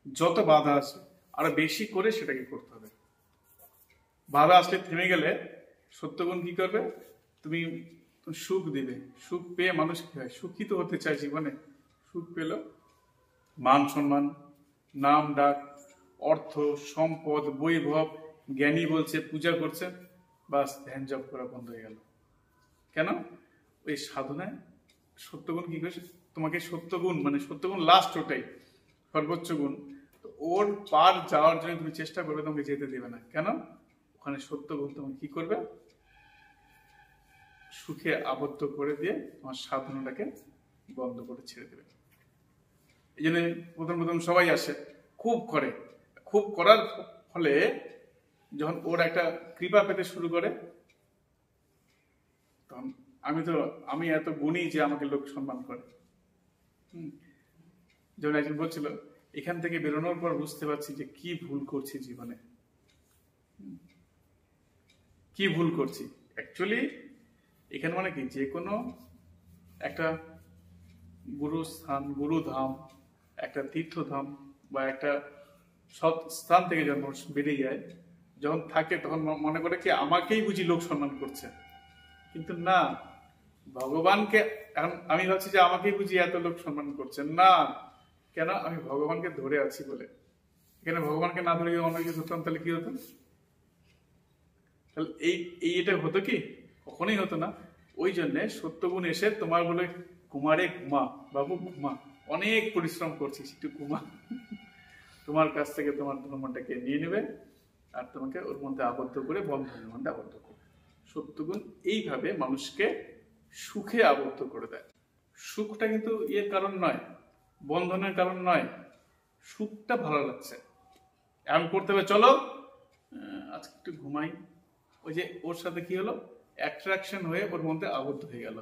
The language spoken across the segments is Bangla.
যত বাধা আছে আরো বেশি করে সেটাকে করতে হবে। বাধা আসলে থেমে গেলে সত্যগুণ কি করবে? তুমি সুখ দিবে। সুখ পেয়ে মানুষ কি হয়? সুখী তো হতে চায় জীবনে। সুখ পেল, মান সম্মান, নাম ডাক, অর্থ, সম্পদ, বৈভব, জ্ঞানী বলছে, পূজা করছে, বাস ধ্যান জপ করা বন্ধ হয়ে গেল। কেন? ওই সাধনায় সত্যগুণ কি করেছে? তোমাকে সত্যগুণ, মানে সত্যগুণ লাস্ট, ওটাই সর্বোচ্চ গুণ। তো ওর পার যাওয়ার জন্য তুমি চেষ্টা করবে, তোমাকে যেতে দেবে না। কেন? ওখানে সত্যগুণ তোমাকে কি করবে? সুখে আবদ্ধ করে দিয়ে তোমার সাধনাটাকে বন্ধ করে ছেড়ে দেবে। এই জন্য প্রথম প্রথম সবাই আসে, খুব করে, খুব করার ফলে যখন ওর একটা কৃপা পেতে শুরু করে, তখন আমি এত গুণী যে আমাকে লোক সম্মান করে। যেমন একজন বলছিল, এখান থেকে বেরোনোর পর বুঝতে পারছি যে কি ভুল করছি জীবনে, কি ভুল করছি। অ্যাকচুয়ালি এখানে মানে কি, যে কোনো একটা গুরুস্থান, গুরুধাম, একটা তীর্থধাম বা একটা সৎ স্থান থেকে যখন মানুষ বেরিয়ে যায়, যখন থাকে তখন মনে করে কি আমাকেই বুঝি লোক সম্মান করছে। কিন্তু না, ভগবানকে, এখন আমি ভাবছি যে আমাকেই বুঝি এত লোক সম্মান করছে না। কেন? আমি ভগবানকে ধরে আছি বলে। এখানে ভগবানকে না ধরে অন্য কিছু ধরতাম, তাহলে কি হতো? তাহলে এটা হতো কি? কখনোই হতো না। ওই জন্য সত্যগুণ এসে তোমার বলে, ঘুমারে ঘুমা বাবু, ঘুমা, অনেক পরিশ্রম করছিস, একটু ঘুমা। তোমার কাছ থেকে তোমার ধর্মটাকে নিয়ে নেবে আর তোমাকে ওর মধ্যে আবদ্ধ করে, বন্ধনের মধ্যে আবদ্ধ করবে। সত্যগুণ এইভাবে মানুষকে সুখে আবদ্ধ করে দেয়। সুখটা কিন্তু এর কারণ নয়, বন্ধনের কারণ নয়। সুখটা ভালো লাগছে, এমন করতে হবে, চলো আজকে একটু ঘুমাই। ওই যে ওর সাথে কি হলো? অ্যাট্রাকশন হয়ে ওর মধ্যে আবদ্ধ হয়ে গেল।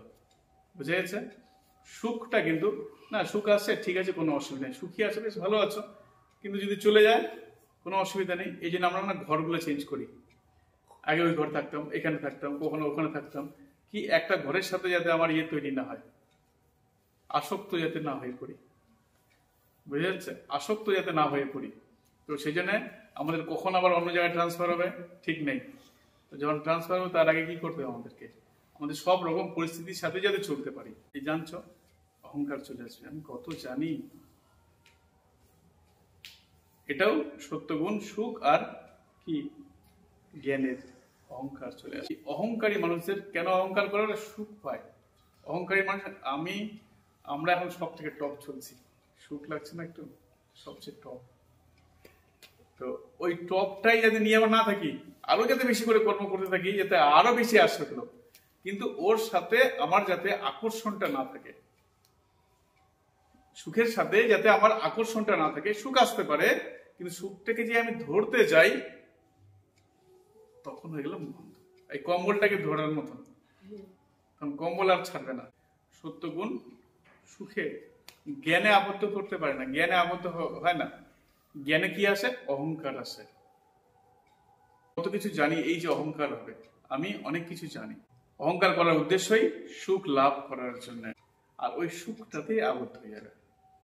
বুঝা গেছে? সুখটা কিন্তু না, সুখ আসছে ঠিক আছে, কোনো অসুবিধা নেই, সুখী আছে, বেশ ভালো আছো, কিন্তু যদি চলে যায় কোনো অসুবিধা নেই। এই জন্য আমরা না ঘরগুলো চেঞ্জ করি। আগে ওই ঘর থাকতাম, এখানে থাকতাম, কখনো ওখানে থাকতাম, কি একটা ঘরের সাথে যাতে আমার তৈরি না হয়, আসক্ত যাতে না হয়ে পড়ি। বুঝে যাচ্ছে? আসক্ত যাতে না হয়ে পড়ি। তো সেই জন্য আমাদের কখন আবার অন্য জায়গায় ট্রান্সফার হবে ঠিক নেই। তো যখন ট্রান্সফার হবে তার আগে কি করতে হবে আমাদেরকে? আমাদের সব রকম পরিস্থিতির সাথে যাতে চলতে পারি। এই জানছো, অহংকার চলে আসবে, আমি কত জানি। এটাও সত্যগুণ, সুখ আর কি জ্ঞানের অহংকার চলে আসে। অহংকারী মানুষদের কেন অহংকার করার? সুখ পায়। অহংকারী মানুষ আমরা এখন সব থেকে টপ চলছি, সুখ লাগছে না একটু? সবচেয়ে টপ। তো ওই টপটাই যাতে নিয়ে আমরা না থাকি, আরো যাতে বেশি করে কর্ম করতে থাকি, যাতে আরো বেশি আসে হলো, কিন্তু ওর সাথে আমার যাতে আকর্ষণটা না থাকে, সুখের সাথে যাতে আমার আকর্ষণটা না থাকে। সুখ আসতে পারে, কিন্তু সুখটাকে যে আমি ধরতে যাই, তখন হয়ে গেলাম বন্ধ। এই কম্বলটাকে ধরার মতন, কারণ কম্বল আর ছাড়বে না। সত্যগুণ সুখে, জ্ঞানে আবদ্ধ করতে পারে না, জ্ঞানে আবদ্ধ হয় না। জ্ঞানে কি আসে? অহংকার আসে। কত কিছু জানি, এই যে অহংকার হবে, আমি অনেক কিছু জানি। অহংকার করার উদ্দেশ্যই সুখ লাভ করার জন্য, আর ওই সুখটাতেই আবদ্ধ হয়ে যাবে।